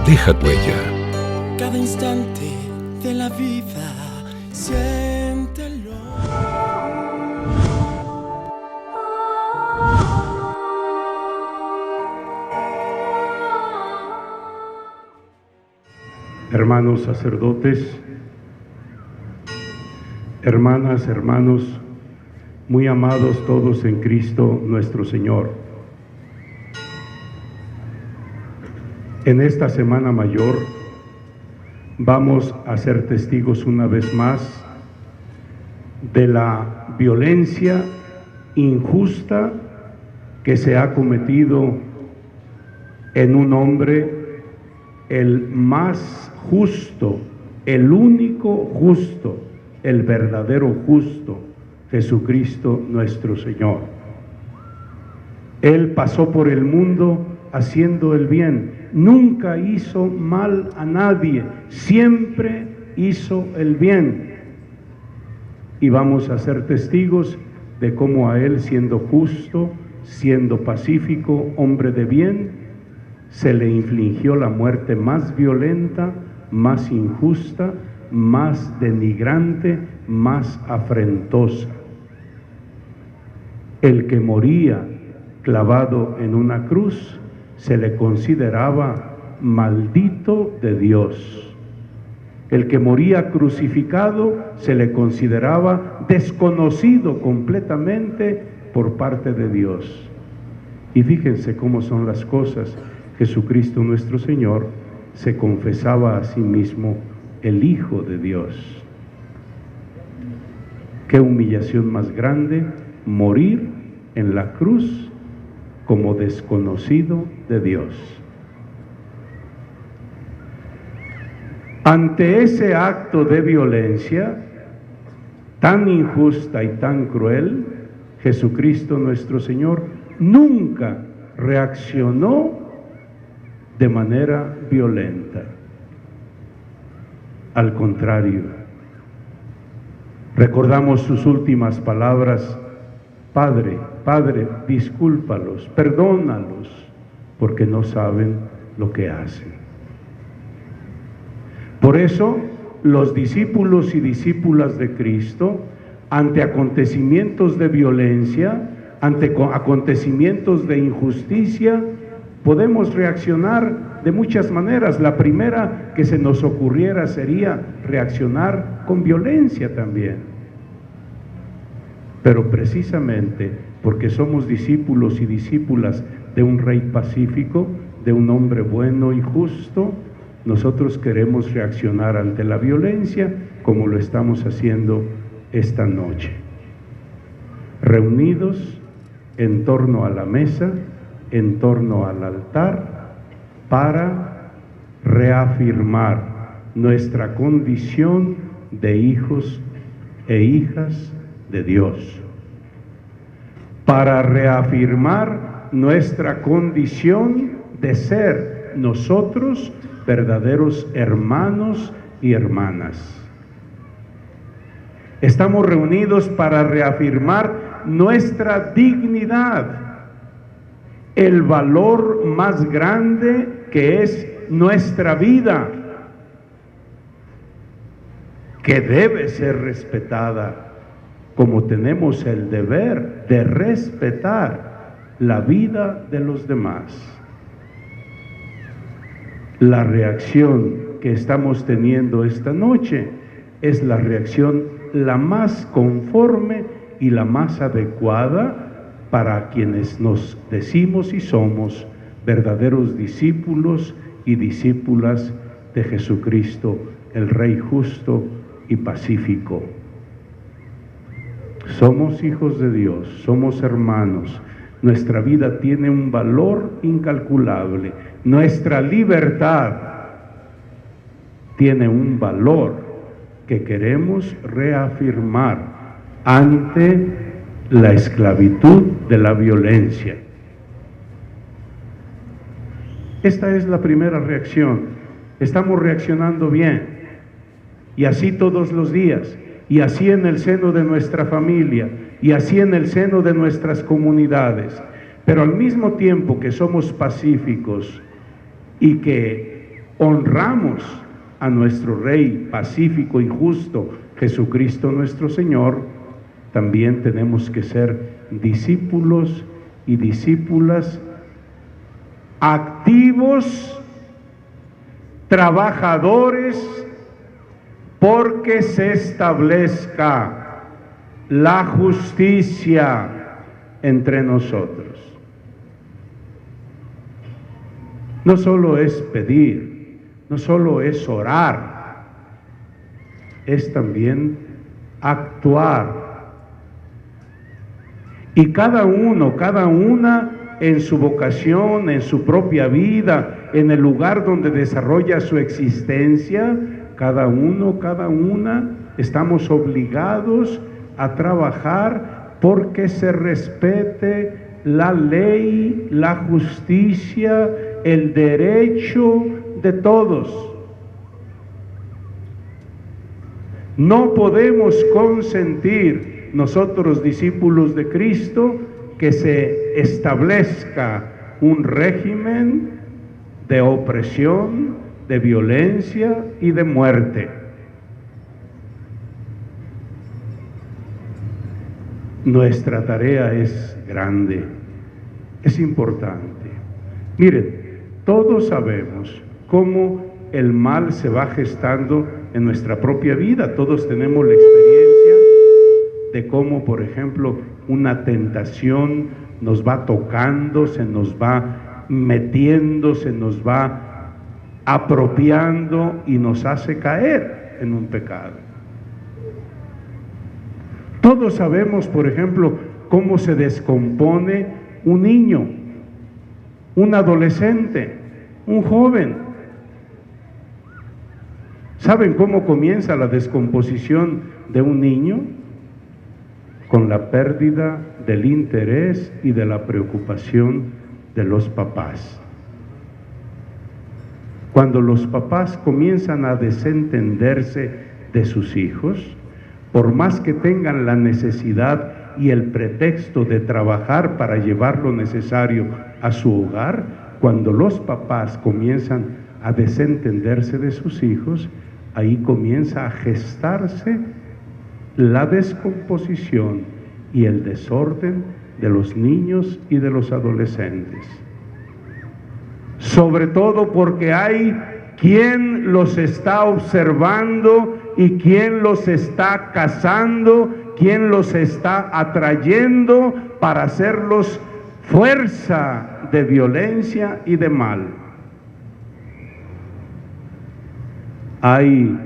Deja huella. Cada instante de la vida, siéntelo. Hermanos sacerdotes, hermanas, hermanos, muy amados todos en Cristo nuestro Señor. En esta Semana Mayor vamos a ser testigos una vez más de la violencia injusta que se ha cometido en un hombre, el más justo, el único justo, el verdadero justo, Jesucristo nuestro Señor. Él pasó por el mundo haciendo el bien, nunca hizo mal a nadie, siempre hizo el bien. Y vamos a ser testigos de cómo a Él, siendo justo, siendo pacífico, hombre de bien, se le infligió la muerte más violenta, más injusta, más denigrante, más afrentosa. El que moría clavado en una cruz se le consideraba maldito de Dios. El que moría crucificado se le consideraba desconocido completamente por parte de Dios. Y fíjense cómo son las cosas. Jesucristo nuestro Señor se confesaba a sí mismo el Hijo de Dios. Qué humillación más grande morir en la cruz como desconocido de Dios. Ante ese acto de violencia tan injusta y tan cruel, Jesucristo nuestro Señor nunca reaccionó de manera violenta. Al contrario, recordamos sus últimas palabras: Padre, Padre, discúlpalos, perdónalos, porque no saben lo que hacen. Por eso, los discípulos y discípulas de Cristo, ante acontecimientos de violencia, ante acontecimientos de injusticia, podemos reaccionar de muchas maneras. La primera que se nos ocurriera sería reaccionar con violencia también. Pero precisamente porque somos discípulos y discípulas de un rey pacífico, de un hombre bueno y justo, nosotros queremos reaccionar ante la violencia como lo estamos haciendo esta noche. Reunidos en torno a la mesa, en torno al altar, para reafirmar nuestra condición de hijos e hijas de Dios, para reafirmar nuestra condición de ser nosotros verdaderos hermanos y hermanas. Estamos reunidos para reafirmar nuestra dignidad, el valor más grande que es nuestra vida, que debe ser respetada, como tenemos el deber de respetar la vida de los demás. La reacción que estamos teniendo esta noche es la reacción la más conforme y la más adecuada para quienes nos decimos y somos verdaderos discípulos y discípulas de Jesucristo, el Rey justo y pacífico. Somos hijos de Dios, somos hermanos. Nuestra vida tiene un valor incalculable. Nuestra libertad tiene un valor que queremos reafirmar ante la esclavitud de la violencia. Esta es la primera reacción. Estamos reaccionando bien, y así todos los días, y así en el seno de nuestra familia, y así en el seno de nuestras comunidades. Pero al mismo tiempo que somos pacíficos y que honramos a nuestro Rey pacífico y justo, Jesucristo nuestro Señor, también tenemos que ser discípulos y discípulas activos, trabajadores, porque se establezca la justicia entre nosotros. No solo es pedir, no solo es orar, es también actuar. Y cada uno, cada una en su vocación, en su propia vida, en el lugar donde desarrolla su existencia, cada uno, cada una, estamos obligados a trabajar porque se respete la ley, la justicia, el derecho de todos. No podemos consentir nosotros, discípulos de Cristo, que se establezca un régimen de opresión, de violencia y de muerte. Nuestra tarea es grande, es importante. Miren, todos sabemos cómo el mal se va gestando en nuestra propia vida. Todos tenemos la experiencia de cómo, por ejemplo, una tentación nos va tocando, se nos va metiendo, se nos va apropiando y nos hace caer en un pecado. Todos sabemos, por ejemplo, cómo se descompone un niño, un adolescente, un joven. ¿Saben cómo comienza la descomposición de un niño? Con la pérdida del interés y de la preocupación de los papás. Cuando los papás comienzan a desentenderse de sus hijos, por más que tengan la necesidad y el pretexto de trabajar para llevar lo necesario a su hogar, cuando los papás comienzan a desentenderse de sus hijos, ahí comienza a gestarse la descomposición y el desorden de los niños y de los adolescentes. Sobre todo porque hay quien los está observando y quien los está cazando, quien los está atrayendo para hacerlos fuerza de violencia y de mal. Hay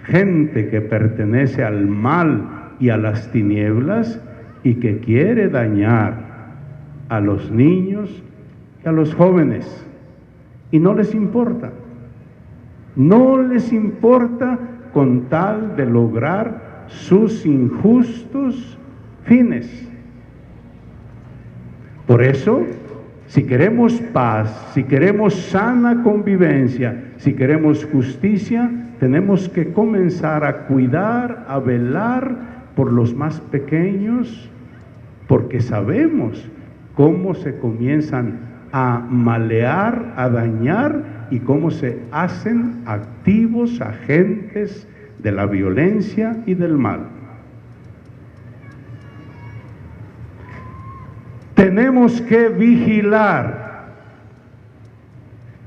gente que pertenece al mal y a las tinieblas y que quiere dañar a los niños y a los jóvenes, y no les importa, con tal de lograr sus injustos fines. Por eso, si queremos paz, si queremos sana convivencia, si queremos justicia, tenemos que comenzar a cuidar, a velar por los más pequeños, porque sabemos cómo se comienzan a malear, a dañar y cómo se hacen activos agentes de la violencia y del mal. Tenemos que vigilar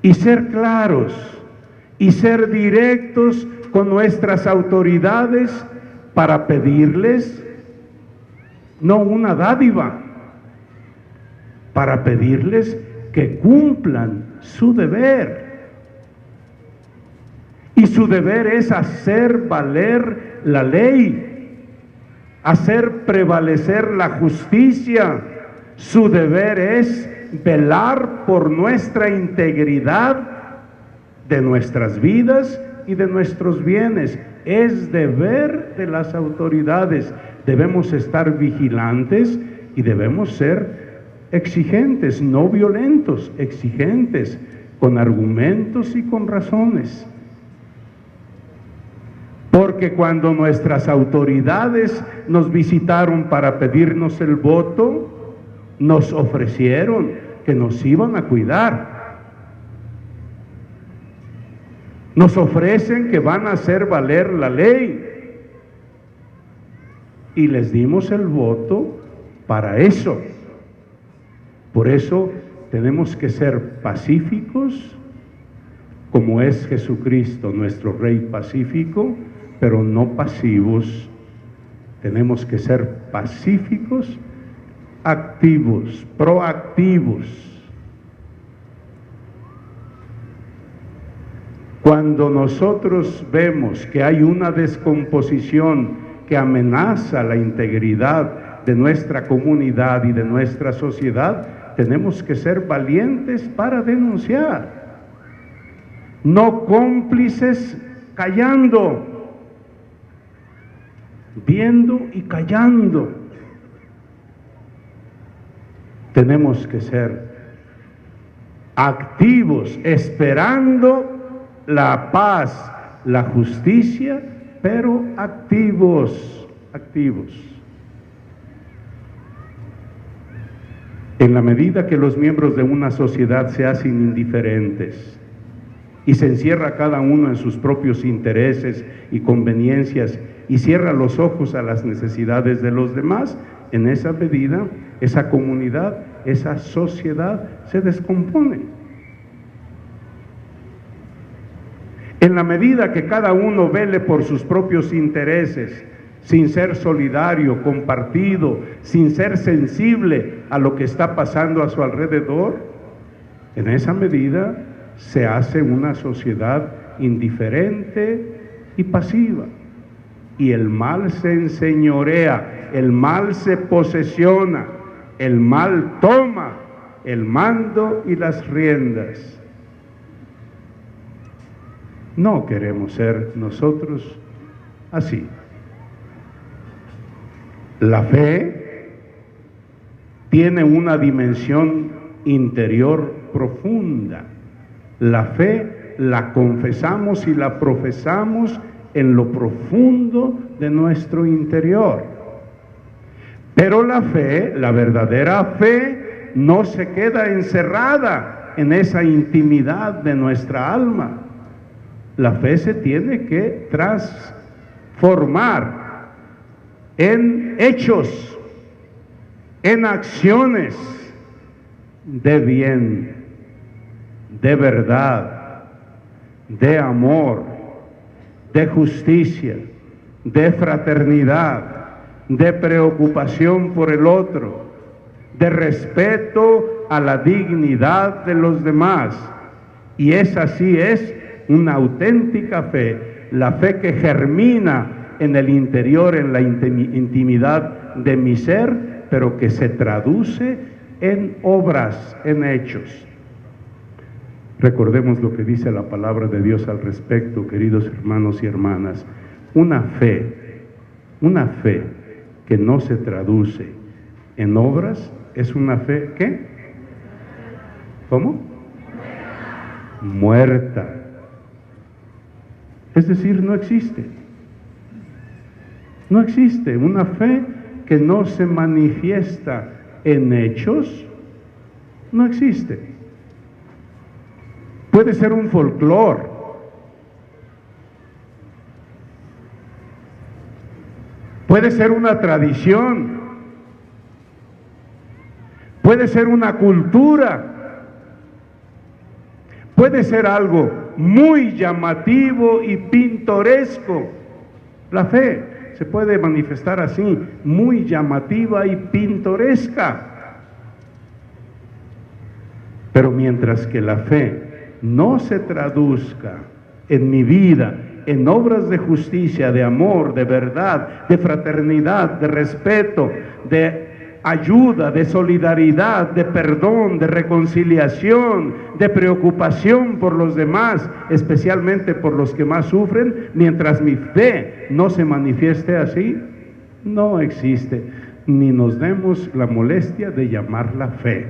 y ser claros y ser directos con nuestras autoridades para pedirles no una dádiva, para pedirles que cumplan su deber. Y su deber es hacer valer la ley, hacer prevalecer la justicia. Su deber es velar por nuestra integridad de nuestras vidas y de nuestros bienes. Es deber de las autoridades. Debemos estar vigilantes y debemos ser exigentes, no violentos, exigentes, con argumentos y con razones. Porque cuando nuestras autoridades nos visitaron para pedirnos el voto, nos ofrecieron que nos iban a cuidar. Nos ofrecen que van a hacer valer la ley. Y les dimos el voto para eso. Por eso tenemos que ser pacíficos, como es Jesucristo, nuestro Rey pacífico, pero no pasivos. Tenemos que ser pacíficos, activos, proactivos. Cuando nosotros vemos que hay una descomposición que amenaza la integridad de nuestra comunidad y de nuestra sociedad, tenemos que ser valientes para denunciar, no cómplices callando, viendo y callando. Tenemos que ser activos, esperando la paz, la justicia, pero activos. En la medida que los miembros de una sociedad se hacen indiferentes y se encierra cada uno en sus propios intereses y conveniencias y cierra los ojos a las necesidades de los demás, en esa medida, esa comunidad, esa sociedad se descompone. En la medida que cada uno vele por sus propios intereses, sin ser solidario, compartido, sin ser sensible a lo que está pasando a su alrededor, en esa medida se hace una sociedad indiferente y pasiva. Y el mal se enseñorea, el mal se posesiona, el mal toma el mando y las riendas. No queremos ser nosotros así. La fe tiene una dimensión interior profunda. La fe la confesamos y la profesamos en lo profundo de nuestro interior. Pero la fe, la verdadera fe, no se queda encerrada en esa intimidad de nuestra alma. La fe se tiene que transformar en hechos, en acciones de bien, de verdad, de amor, de justicia, de fraternidad, de preocupación por el otro, de respeto a la dignidad de los demás. Y esa sí es una auténtica fe, la fe que germina en el interior, en la intimidad de mi ser, pero que se traduce en obras, en hechos. Recordemos lo que dice la palabra de Dios al respecto, queridos hermanos y hermanas. Una fe que no se traduce en obras es una fe, ¿qué? ¿Cómo? Muerta. Es decir, no existe. No existe una fe que no se manifiesta en hechos. No existe. Puede ser un folclore. Puede ser una tradición. Puede ser una cultura. Puede ser algo muy llamativo y pintoresco. La fe se puede manifestar así, muy llamativa y pintoresca. Pero mientras que la fe no se traduzca en mi vida, en obras de justicia, de amor, de verdad, de fraternidad, de respeto, de ayuda, de solidaridad, de perdón, de reconciliación, de preocupación por los demás, especialmente por los que más sufren, mientras mi fe no se manifieste así, no existe, ni nos demos la molestia de llamarla fe.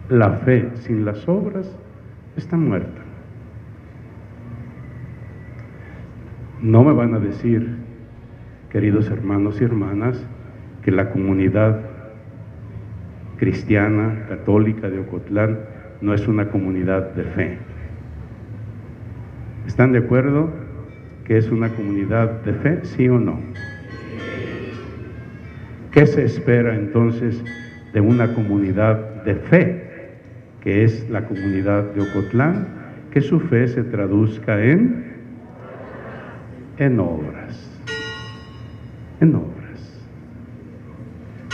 La fe sin las obras está muerta. No me van a decir, queridos hermanos y hermanas, que la comunidad cristiana, católica de Ocotlán no es una comunidad de fe. ¿Están de acuerdo que es una comunidad de fe, sí o no? ¿Qué se espera entonces de una comunidad de fe, que es la comunidad de Ocotlán? Que su fe se traduzca en obras. En obras.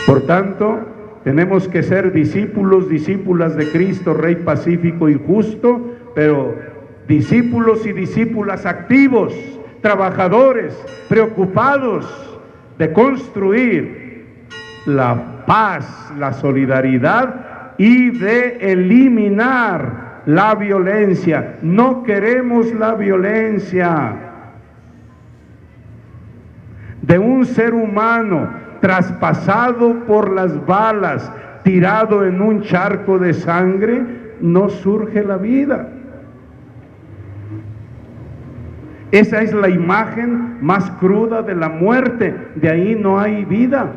Por tanto, tenemos que ser discípulos, discípulas de Cristo, Rey pacífico y justo, pero discípulos y discípulas activos, trabajadores, preocupados de construir la paz, la solidaridad y de eliminar la violencia. No queremos la violencia de un ser humano traspasado por las balas, tirado en un charco de sangre. No surge la vida. Esa es la imagen más cruda de la muerte. De ahí no hay vida.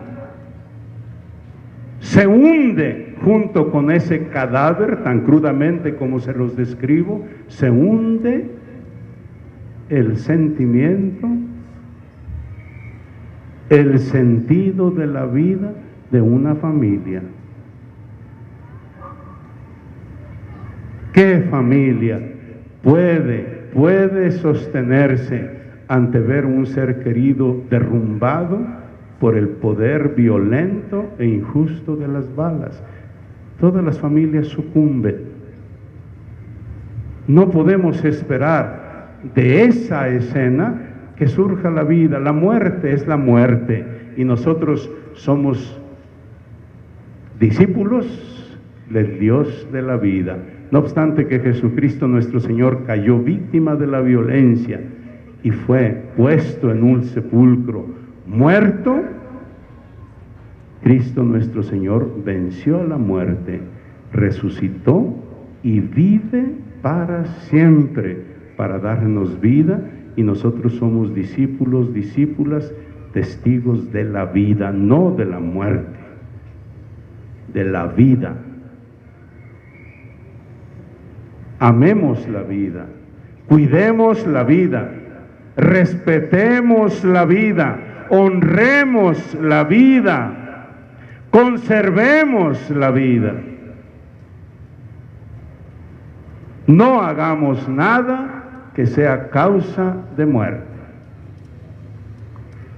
Se hunde junto con ese cadáver, tan crudamente como se los describo, se hunde el sentimiento, el sentido de la vida de una familia. ¿Qué familia puede sostenerse ante ver un ser querido derrumbado por el poder violento e injusto de las balas? Todas las familias sucumben. No podemos esperar de esa escena que surja la vida. La muerte es la muerte, y nosotros somos discípulos del Dios de la vida. No obstante que Jesucristo nuestro Señor cayó víctima de la violencia y fue puesto en un sepulcro muerto, Cristo nuestro Señor venció a la muerte, resucitó y vive para siempre para darnos vida, y nosotros somos discípulos, discípulas, testigos de la vida, no de la muerte, de la vida. Amemos la vida, cuidemos la vida, respetemos la vida, honremos la vida, conservemos la vida. No hagamos nada que sea causa de muerte.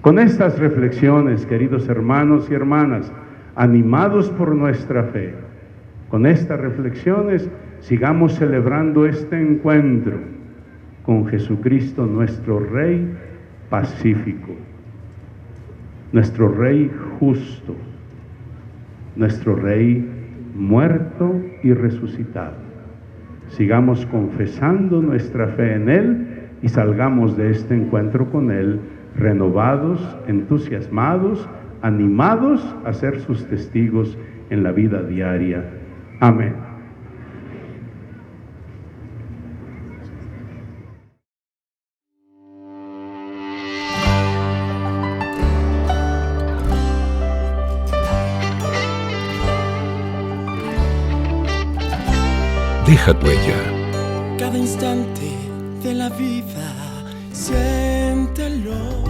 Con estas reflexiones, queridos hermanos y hermanas, animados por nuestra fe, con estas reflexiones sigamos celebrando este encuentro con Jesucristo, nuestro Rey pacífico, nuestro Rey justo, nuestro Rey muerto y resucitado. Sigamos confesando nuestra fe en Él y salgamos de este encuentro con Él renovados, entusiasmados, animados a ser sus testigos en la vida diaria. Amén. Deja tu huella. Cada instante de la vida, siéntelo.